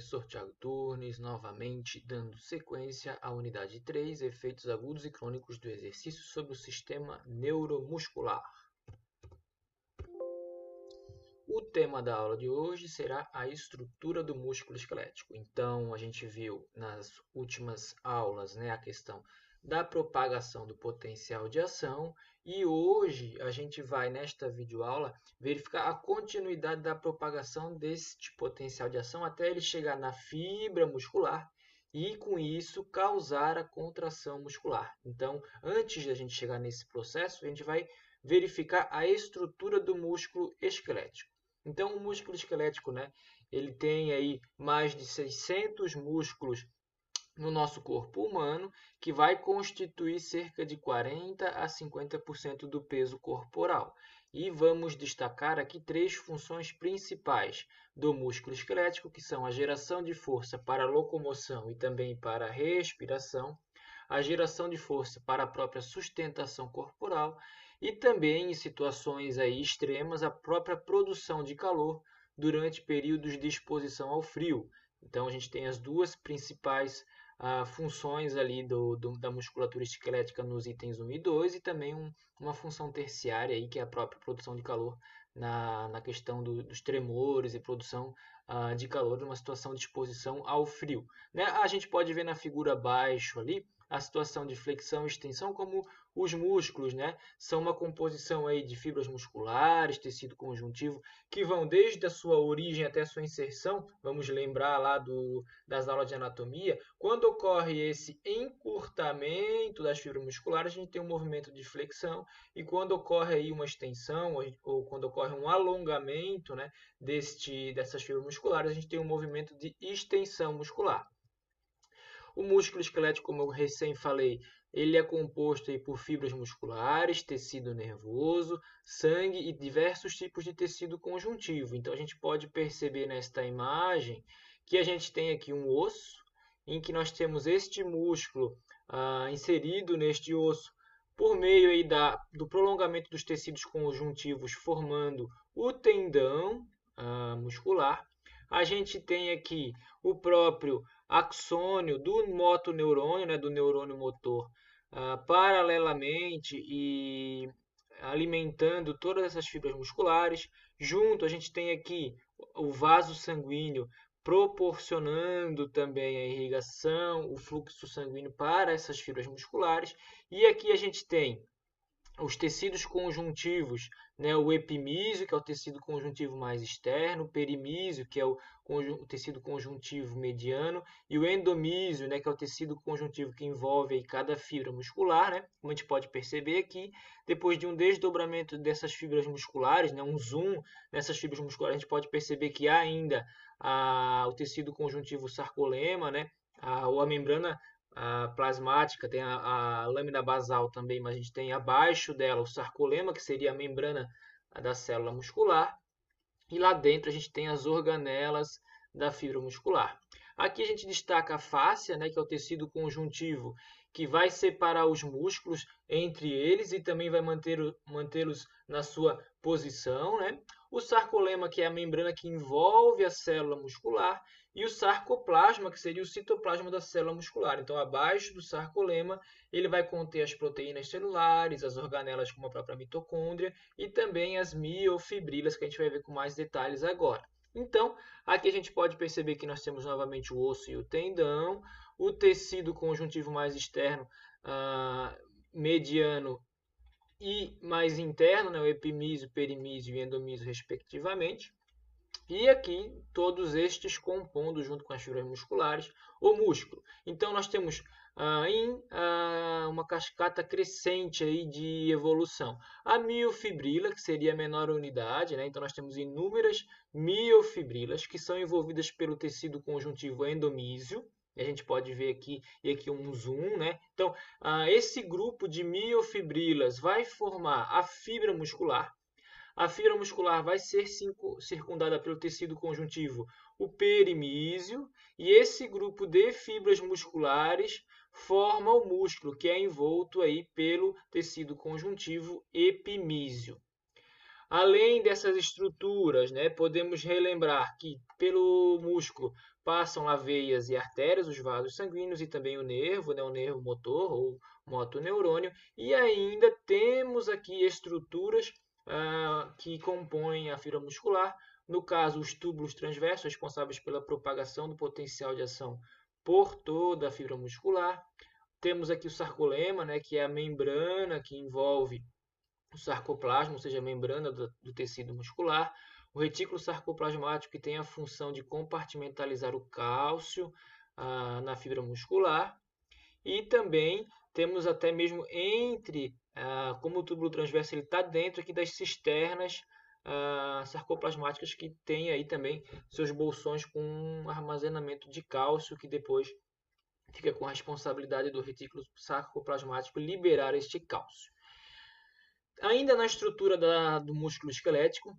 professor Thiago Turnes, novamente dando sequência à unidade 3, efeitos agudos e crônicos do exercício sobre o sistema neuromuscular. O tema da aula de hoje será a estrutura do músculo esquelético. Então, a gente viu nas últimas aulas, a questão da propagação do potencial de ação e hoje a gente vai, nesta videoaula, verificar a continuidade da propagação deste potencial de ação até ele chegar na fibra muscular e, com isso, causar a contração muscular. Então, antes de a gente chegar nesse processo, a gente vai verificar a estrutura do músculo esquelético. Então, o músculo esquelético, ele tem aí mais de 600 músculos no nosso corpo humano, que vai constituir cerca de 40 a 50% do peso corporal. E vamos destacar aqui três funções principais do músculo esquelético, que são a geração de força para a locomoção e também para a respiração, a geração de força para a própria sustentação corporal e também, em situações aí extremas, a própria produção de calor durante períodos de exposição ao frio. Então, a gente tem as duas principais funções ali da musculatura esquelética nos itens 1 e 2 e também uma função terciária, aí, que é a própria produção de calor na questão dos tremores e produção de calor numa situação de exposição ao frio. A gente pode ver na figura abaixo ali a situação de flexão e extensão, como os músculos, são uma composição aí de fibras musculares, tecido conjuntivo, que vão desde a sua origem até a sua inserção. Vamos lembrar lá das aulas de anatomia. Quando ocorre esse encurtamento das fibras musculares, a gente tem um movimento de flexão, e quando ocorre aí uma extensão, ou quando ocorre um alongamento, dessas fibras musculares, a gente tem um movimento de extensão muscular. O músculo esquelético, como eu recém falei, ele é composto aí por fibras musculares, tecido nervoso, sangue e diversos tipos de tecido conjuntivo. Então, a gente pode perceber nesta imagem que a gente tem aqui um osso, em que nós temos este músculo inserido neste osso por meio aí do prolongamento dos tecidos conjuntivos, formando o tendão muscular. A gente tem aqui o próprio axônio do motoneurônio, do neurônio motor, paralelamente e alimentando todas essas fibras musculares. Junto a gente tem aqui o vaso sanguíneo proporcionando também a irrigação, o fluxo sanguíneo para essas fibras musculares. E aqui a gente tem os tecidos conjuntivos, o epimísio, que é o tecido conjuntivo mais externo, o perimísio, que é o tecido conjuntivo mediano, e o endomísio, que é o tecido conjuntivo que envolve aí cada fibra muscular, Como a gente pode perceber aqui, depois de um desdobramento dessas fibras musculares, um zoom nessas fibras musculares, a gente pode perceber que há ainda o tecido conjuntivo sarcolema, ou a membrana plasmática, tem a lâmina basal também, mas a gente tem abaixo dela o sarcolema, que seria a membrana da célula muscular, e lá dentro a gente tem as organelas da fibra muscular. Aqui a gente destaca a fáscia, que é o tecido conjuntivo que vai separar os músculos entre eles e também vai mantê-los na sua posição, O sarcolema, que é a membrana que envolve a célula muscular, e o sarcoplasma, que seria o citoplasma da célula muscular. Então, abaixo do sarcolema, ele vai conter as proteínas celulares, as organelas como a própria mitocôndria e também as miofibrilas, que a gente vai ver com mais detalhes agora. Então, aqui a gente pode perceber que nós temos novamente o osso e o tendão, o tecido conjuntivo mais externo, mediano e mais interno, o epimísio, perimísio e endomísio, respectivamente. E aqui, todos estes compondo, junto com as fibras musculares, o músculo. Então, nós temos uma cascata crescente aí de evolução. A miofibrila, que seria a menor unidade, então nós temos inúmeras miofibrilas que são envolvidas pelo tecido conjuntivo endomísio. A gente pode ver aqui, e aqui um zoom, Então, esse grupo de miofibrilas vai formar a fibra muscular. A fibra muscular vai ser circundada pelo tecido conjuntivo, o perimísio, e esse grupo de fibras musculares forma o músculo, que é envolto aí pelo tecido conjuntivo epimísio. Além dessas estruturas, podemos relembrar que pelo músculo passam lá veias e artérias, os vasos sanguíneos e também o nervo, né, o nervo motor ou motoneurônio. E ainda temos aqui estruturas que compõem a fibra muscular. No caso, os túbulos transversos, responsáveis pela propagação do potencial de ação por toda a fibra muscular. Temos aqui o sarcolema, né, que é a membrana que envolve o sarcoplasma, ou seja, a membrana do tecido muscular. O retículo sarcoplasmático, que tem a função de compartimentalizar o cálcio na fibra muscular. E também temos até mesmo como o túbulo transverso está dentro aqui das cisternas sarcoplasmáticas, que tem aí também seus bolsões com armazenamento de cálcio, que depois fica com a responsabilidade do retículo sarcoplasmático liberar este cálcio. Ainda na estrutura do músculo esquelético,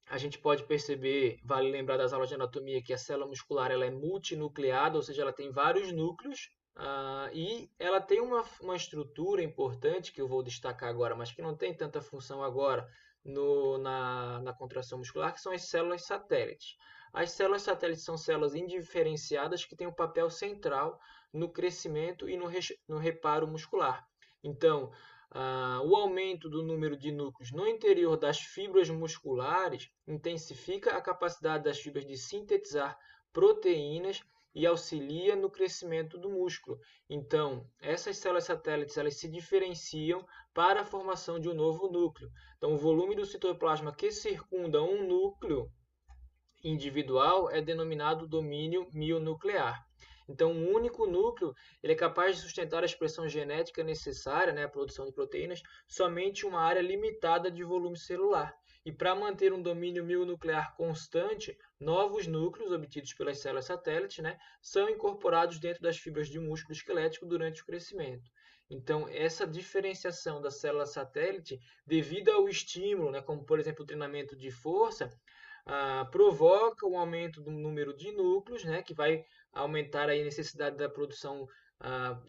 a gente pode perceber, vale lembrar das aulas de anatomia, que a célula muscular ela é multinucleada, ou seja, ela tem vários núcleos, e ela tem uma estrutura importante, que eu vou destacar agora, mas que não tem tanta função agora na contração muscular, que são as células satélites. As células satélites são células indiferenciadas que têm um papel central no crescimento e no reparo muscular. Então, o aumento do número de núcleos no interior das fibras musculares intensifica a capacidade das fibras de sintetizar proteínas e auxilia no crescimento do músculo. Então, essas células satélites elas se diferenciam para a formação de um novo núcleo. Então, o volume do citoplasma que circunda um núcleo individual é denominado domínio mionuclear. Então, um único núcleo ele é capaz de sustentar a expressão genética necessária, né, a produção de proteínas, somente uma área limitada de volume celular. E para manter um domínio mionuclear constante, novos núcleos obtidos pelas células satélites, né, são incorporados dentro das fibras de músculo esquelético durante o crescimento. Então, essa diferenciação da célula satélite, devido ao estímulo, né, como por exemplo o treinamento de força, provoca um aumento do número de núcleos, né, que vai aumentar aí a necessidade da produção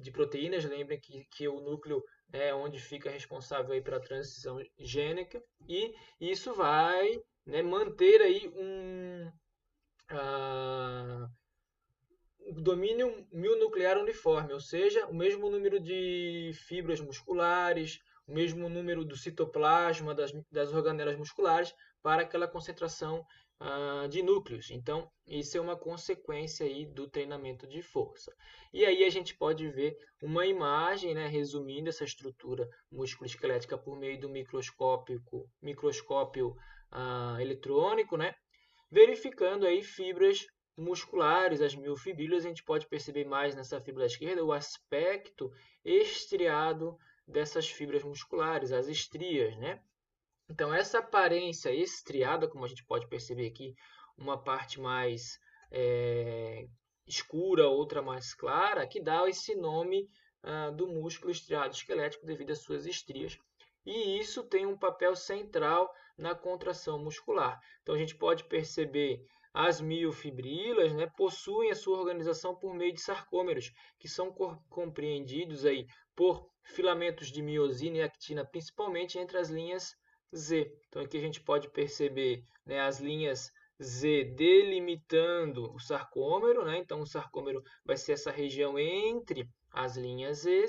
de proteínas. Lembrem que o núcleo é onde fica responsável aí pela transição gênica, e isso vai, né, manter aí um domínio mionuclear uniforme, ou seja, o mesmo número de fibras musculares, o mesmo número do citoplasma das organelas musculares para aquela concentração de núcleos. Então, isso é uma consequência aí do treinamento de força. E aí a gente pode ver uma imagem, né, resumindo essa estrutura musculoesquelética por meio do microscópio eletrônico, né, verificando aí fibras musculares, as miofibrículas. A gente pode perceber mais nessa fibra da esquerda o aspecto estriado dessas fibras musculares, as estrias, né? Então, essa aparência estriada, como a gente pode perceber aqui, uma parte mais escura, outra mais clara, que dá esse nome do músculo estriado esquelético devido às suas estrias. E isso tem um papel central na contração muscular. Então, a gente pode perceber as miofibrilas, né, possuem a sua organização por meio de sarcômeros, que são compreendidos aí por filamentos de miosina e actina, principalmente entre as linhas Z. Então, aqui a gente pode perceber, né, as linhas Z delimitando o sarcômero, né? Então, o sarcômero vai ser essa região entre as linhas Z.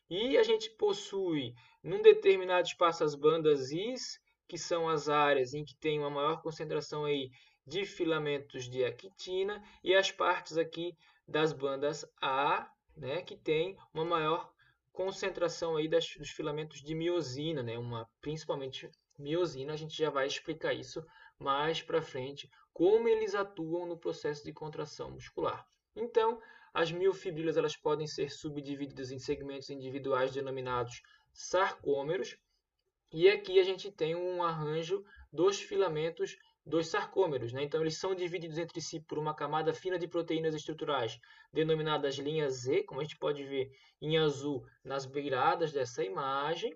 E a gente possui, num determinado espaço, as bandas Is, que são as áreas em que tem uma maior concentração aí de filamentos de actina, e as partes aqui das bandas A, né, que tem uma maior concentração aí dos filamentos de miosina, né, principalmente miosina. A gente já vai explicar isso mais para frente, como eles atuam no processo de contração muscular. Então, as miofibrilas elas podem ser subdivididas em segmentos individuais denominados sarcômeros, e aqui a gente tem um arranjo dos filamentos dos sarcômeros, né? Então, eles são divididos entre si por uma camada fina de proteínas estruturais, denominadas linhas Z, como a gente pode ver em azul nas beiradas dessa imagem.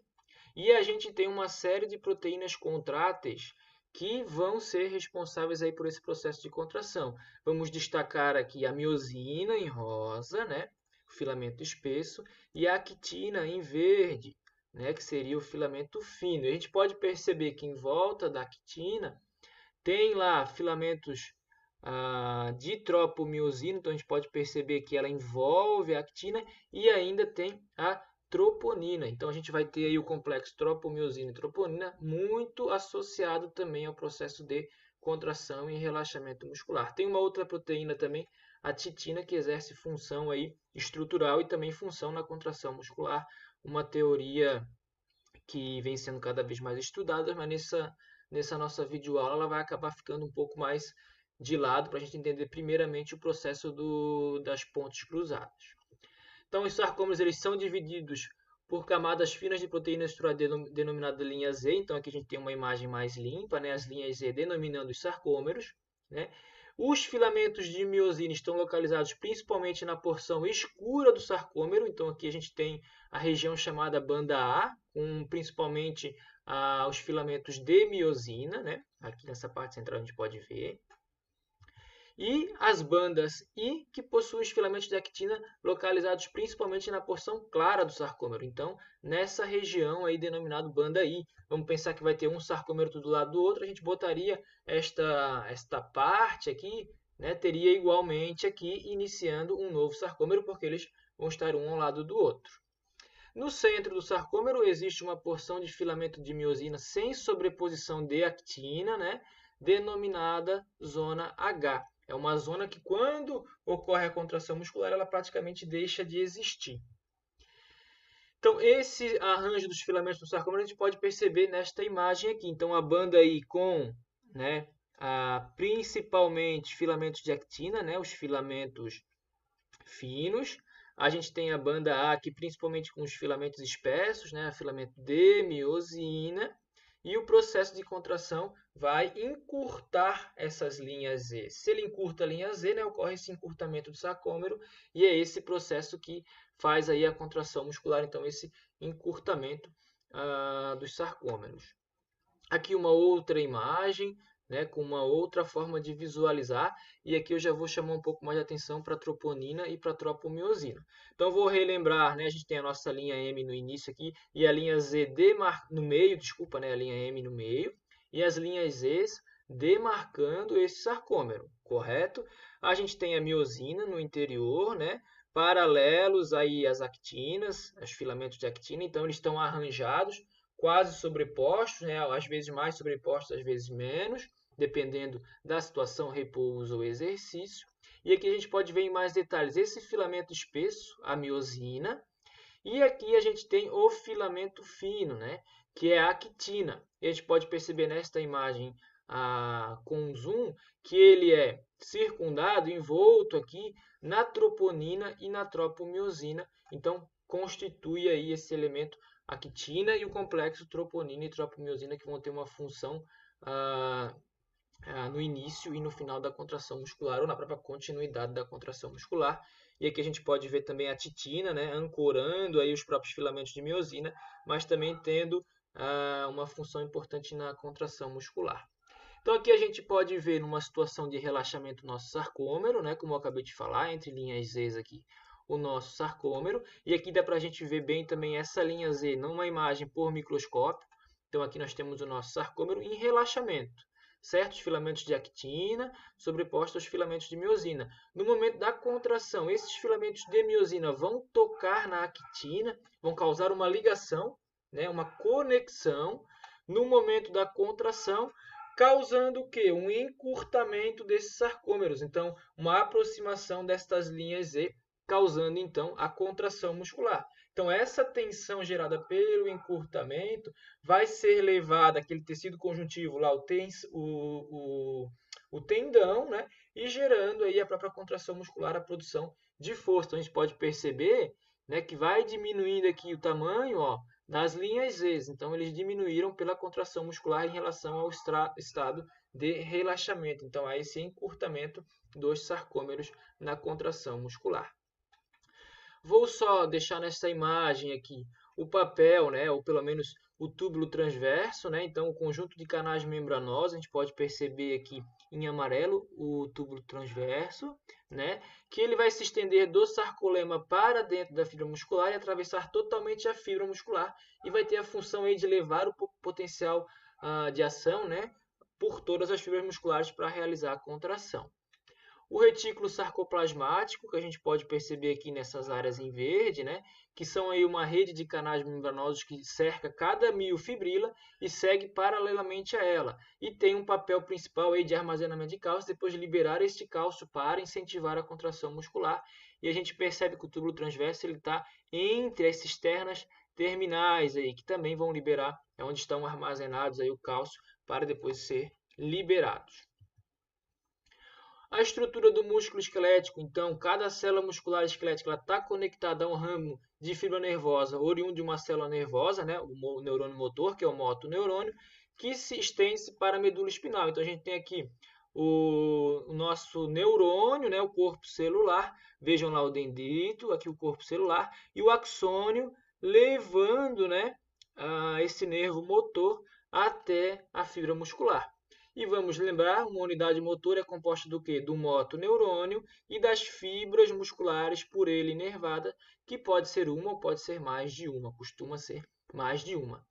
E a gente tem uma série de proteínas contráteis que vão ser responsáveis aí por esse processo de contração. Vamos destacar aqui a miosina em rosa, né? O filamento espesso, e a actina em verde, né? Que seria o filamento fino. E a gente pode perceber que em volta da actina tem lá filamentos de tropomiosina, então a gente pode perceber que ela envolve a actina e ainda tem a troponina. Então a gente vai ter aí o complexo tropomiosina e troponina muito associado também ao processo de contração e relaxamento muscular. Tem uma outra proteína também, a titina, que exerce função aí estrutural e também função na contração muscular. Uma teoria que vem sendo cada vez mais estudada, mas nessa nossa videoaula ela vai acabar ficando um pouco mais de lado para a gente entender primeiramente o processo das pontes cruzadas. Então, os sarcômeros eles são divididos por camadas finas de proteína estrutural denominada linha Z. Então, aqui a gente tem uma imagem mais limpa, né? As linhas Z denominando os sarcômeros, né? Os filamentos de miosina estão localizados principalmente na porção escura do sarcômero. Então, aqui a gente tem a região chamada banda A, com principalmente os filamentos de miosina, né? Aqui nessa parte central a gente pode ver. E as bandas I, que possuem os filamentos de actina localizados principalmente na porção clara do sarcômero. Então, nessa região aí denominado banda I. Vamos pensar que vai ter um sarcômero do lado do outro, a gente botaria esta parte aqui, né, teria igualmente aqui iniciando um novo sarcômero, porque eles vão estar um ao lado do outro. No centro do sarcômero existe uma porção de filamento de miosina sem sobreposição de actina, né, denominada zona H. É uma zona que, quando ocorre a contração muscular, ela praticamente deixa de existir. Então, esse arranjo dos filamentos do sarcômero a gente pode perceber nesta imagem aqui. Então, a banda aí com, né, principalmente filamentos de actina, né, os filamentos finos. A gente tem a banda A aqui, principalmente com os filamentos espessos, né, filamento de miosina. E o processo de contração vai encurtar essas linhas Z. Se ele encurta a linha Z, né, ocorre esse encurtamento do sarcômero, e é esse processo que faz aí a contração muscular, então esse encurtamento dos sarcômeros. Aqui uma outra imagem, né, com uma outra forma de visualizar, e aqui eu já vou chamar um pouco mais de atenção para a troponina e para a tropomiosina. Então vou relembrar, né, a gente tem a nossa linha M no início aqui e a linha Z no meio, desculpa, né, a linha M no meio, e as linhas Z demarcando esse sarcômero, correto? A gente tem a miosina no interior, né, paralelos aí às actinas, os filamentos de actina, então eles estão arranjados quase sobrepostos, né? Às vezes mais sobrepostos, às vezes menos, dependendo da situação, repouso ou exercício. E aqui a gente pode ver em mais detalhes esse filamento espesso, a miosina, e aqui a gente tem o filamento fino, né? Que é a actina. E a gente pode perceber nesta imagem com zoom que ele é circundado, envolto aqui na troponina e na tropomiosina. Então, constitui aí esse elemento actina e o complexo troponina e tropomiosina, que vão ter uma função no início e no final da contração muscular, ou na própria continuidade da contração muscular. E aqui a gente pode ver também a titina, né, ancorando aí os próprios filamentos de miosina, mas também tendo uma função importante na contração muscular. Então aqui a gente pode ver numa situação de relaxamento nosso sarcômero, né, como eu acabei de falar, entre linhas Z aqui, o nosso sarcômero. E aqui dá para a gente ver bem também essa linha Z numa imagem por microscópio. Então aqui nós temos o nosso sarcômero em relaxamento. Certos filamentos de actina sobrepostos aos filamentos de miosina. No momento da contração, esses filamentos de miosina vão tocar na actina, vão causar uma ligação, né, uma conexão. No momento da contração, causando o quê? Um encurtamento desses sarcômeros. Então, uma aproximação destas linhas Z, causando então a contração muscular. Então, essa tensão gerada pelo encurtamento vai ser levada àquele tecido conjuntivo, lá o tendão, né? E gerando aí a própria contração muscular, a produção de força. Então, a gente pode perceber, né, que vai diminuindo aqui o tamanho, ó, das linhas Z. Então, eles diminuíram pela contração muscular em relação ao estado de relaxamento. Então, há esse encurtamento dos sarcômeros na contração muscular. Vou só deixar nessa imagem aqui o papel, né, ou pelo menos o túbulo transverso, né? Então, o conjunto de canais membranosos, a gente pode perceber aqui em amarelo o túbulo transverso, né? Que ele vai se estender do sarcolema para dentro da fibra muscular e atravessar totalmente a fibra muscular e vai ter a função aí de levar o potencial de ação, né, por todas as fibras musculares para realizar a contração. O retículo sarcoplasmático, que a gente pode perceber aqui nessas áreas em verde, né? Que são aí uma rede de canais membranosos que cerca cada miofibrila e segue paralelamente a ela. E tem um papel principal aí de armazenamento de cálcio, depois de liberar este cálcio para incentivar a contração muscular. E a gente percebe que o túbulo transverso está entre as cisternas terminais aí, que também vão liberar, é onde estão armazenados aí o cálcio para depois ser liberados. A estrutura do músculo esquelético, então, cada célula muscular esquelética está conectada a um ramo de fibra nervosa oriundo de uma célula nervosa, né, o neurônio motor, que é o motoneurônio, que se estende para a medula espinal. Então, a gente tem aqui o nosso neurônio, né, o corpo celular, vejam lá o dendrito, aqui o corpo celular, e o axônio levando, né, esse nervo motor até a fibra muscular. E vamos lembrar, uma unidade motora é composta do quê? Do motoneurônio e das fibras musculares por ele inervada, que pode ser uma ou pode ser mais de uma, costuma ser mais de uma.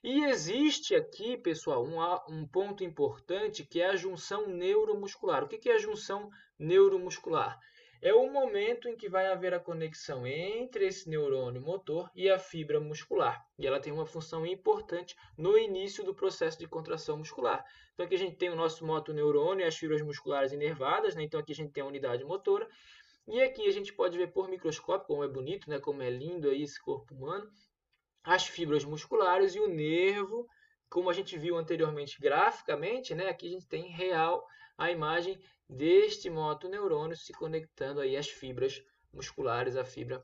E existe aqui, pessoal, um ponto importante que é a junção neuromuscular. O que é a junção neuromuscular? É o momento em que vai haver a conexão entre esse neurônio motor e a fibra muscular. E ela tem uma função importante no início do processo de contração muscular. Então aqui a gente tem o nosso motoneurônio e as fibras musculares inervadas, né? Então aqui a gente tem a unidade motora. E aqui a gente pode ver por microscópio como é bonito, né? Como é lindo aí esse corpo humano. As fibras musculares e o nervo, como a gente viu anteriormente graficamente, né? Aqui a gente tem real a imagem deste motoneurônio se conectando aí às fibras musculares, a fibra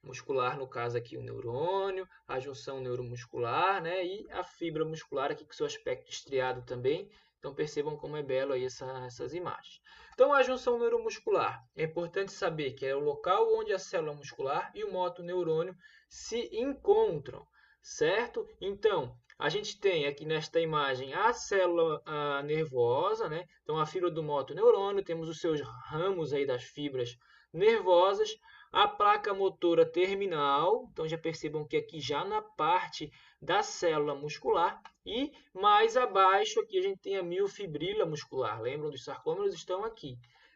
muscular, no caso aqui o neurônio, a junção neuromuscular, né? E a fibra muscular aqui com seu aspecto estriado também. Então percebam como é belo aí essas imagens. Então a junção neuromuscular, é importante saber que é o local onde a célula muscular e o motoneurônio se encontram, certo? Então a gente tem aqui nesta imagem a célula nervosa, né? Então a fibra do motoneurônio, temos os seus ramos aí das fibras nervosas, a placa motora terminal, então já percebam que aqui já na parte da célula muscular, e mais abaixo aqui a gente tem a miofibrila muscular, lembram dos sarcômeros? Estão aqui.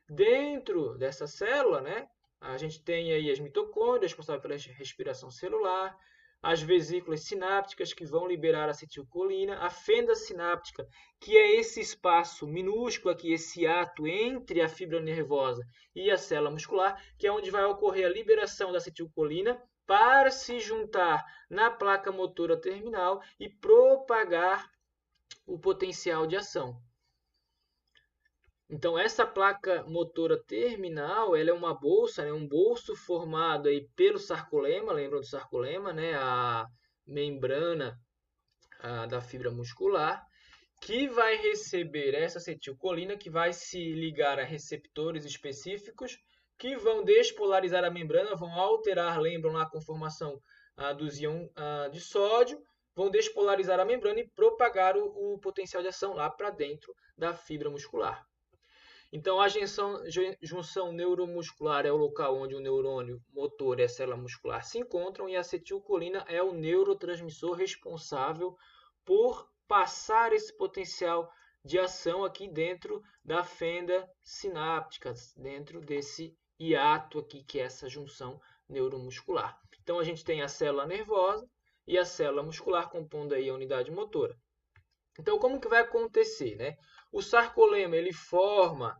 Dentro dessa célula, né, a gente tem aí as mitocôndrias, responsáveis pela respiração celular, as vesículas sinápticas que vão liberar acetilcolina, a fenda sináptica, que é esse espaço minúsculo aqui, esse ato entre a fibra nervosa e a célula muscular, que é onde vai ocorrer a liberação da acetilcolina para se juntar na placa motora terminal e propagar o potencial de ação. Então, essa placa motora terminal, ela é uma bolsa, né, um bolso formado aí pelo sarcolema, lembram do sarcolema, né, a membrana da fibra muscular, que vai receber essa acetilcolina, que vai se ligar a receptores específicos, que vão despolarizar a membrana, vão alterar, lembram lá a conformação dos íons de sódio, vão despolarizar a membrana e propagar o potencial de ação lá para dentro da fibra muscular. Então, a junção neuromuscular é o local onde o neurônio motor e a célula muscular se encontram, e a acetilcolina é o neurotransmissor responsável por passar esse potencial de ação aqui dentro da fenda sináptica, dentro desse hiato aqui, que é essa junção neuromuscular. Então, a gente tem a célula nervosa e a célula muscular compondo aí a unidade motora. Então, como que vai acontecer, né? O sarcolema, ele forma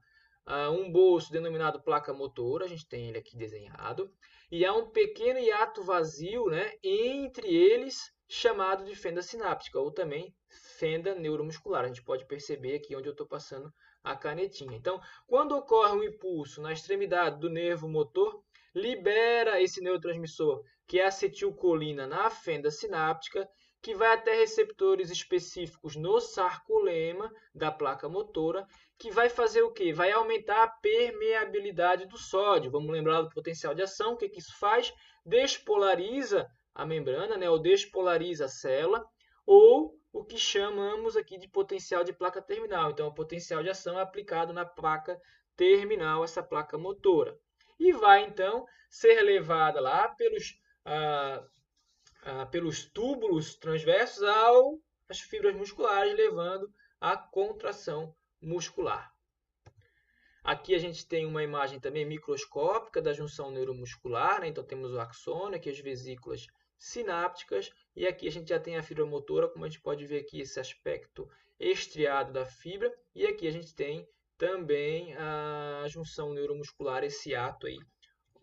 um bolso denominado placa motora, a gente tem ele aqui desenhado, e há um pequeno hiato vazio, né, entre eles, chamado de fenda sináptica, ou também fenda neuromuscular. A gente pode perceber aqui onde eu estou passando a canetinha. Então, quando ocorre um impulso na extremidade do nervo motor, libera esse neurotransmissor, que é a acetilcolina, na fenda sináptica, que vai até receptores específicos no sarcolema da placa motora, que vai fazer o quê? Vai aumentar a permeabilidade do sódio. Vamos lembrar do potencial de ação. O que isso faz? Despolariza a membrana, né? Ou despolariza a célula, ou o que chamamos aqui de potencial de placa terminal. Então, o potencial de ação é aplicado na placa terminal, essa placa motora. E vai, então, ser levada lá pelos túbulos transversos às fibras musculares, levando à contração muscular. Aqui a gente tem uma imagem também microscópica da junção neuromuscular, né? Então temos o axônio, aqui as vesículas sinápticas, e aqui a gente já tem a fibra motora, como a gente pode ver aqui esse aspecto estriado da fibra, e aqui a gente tem também a junção neuromuscular, esse ato aí,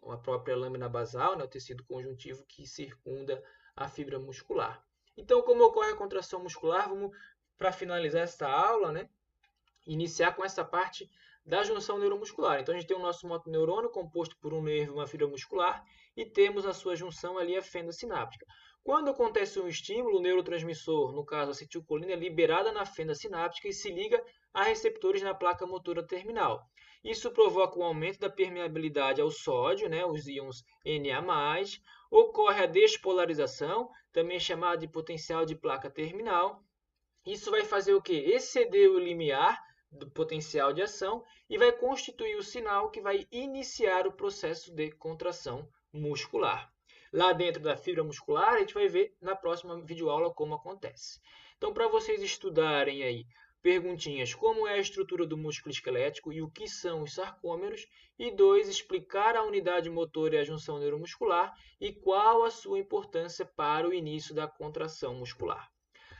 a própria lâmina basal, né? O tecido conjuntivo que circunda a fibra muscular. Então, como ocorre a contração muscular, vamos, para finalizar esta aula, né? Iniciar com essa parte da junção neuromuscular. Então, a gente tem o nosso motoneurônio composto por um nervo e uma fibra muscular e temos a sua junção ali, a fenda sináptica. Quando acontece um estímulo, o neurotransmissor, no caso a acetilcolina, é liberada na fenda sináptica e se liga a receptores na placa motora terminal. Isso provoca um aumento da permeabilidade ao sódio, né, os íons Na+, ocorre a despolarização, também chamada de potencial de placa terminal. Isso vai fazer o quê? Exceder o limiar do potencial de ação e vai constituir o sinal que vai iniciar o processo de contração muscular. Lá dentro da fibra muscular, a gente vai ver na próxima videoaula como acontece. Então, para vocês estudarem aí perguntinhas como é a estrutura do músculo esquelético e o que são os sarcômeros, e 2, explicar a unidade motora e a junção neuromuscular e qual a sua importância para o início da contração muscular.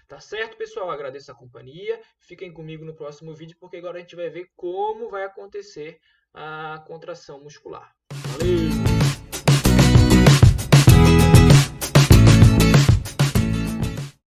Tá certo, pessoal? Agradeço a companhia. Fiquem comigo no próximo vídeo, porque agora a gente vai ver como vai acontecer a contração muscular.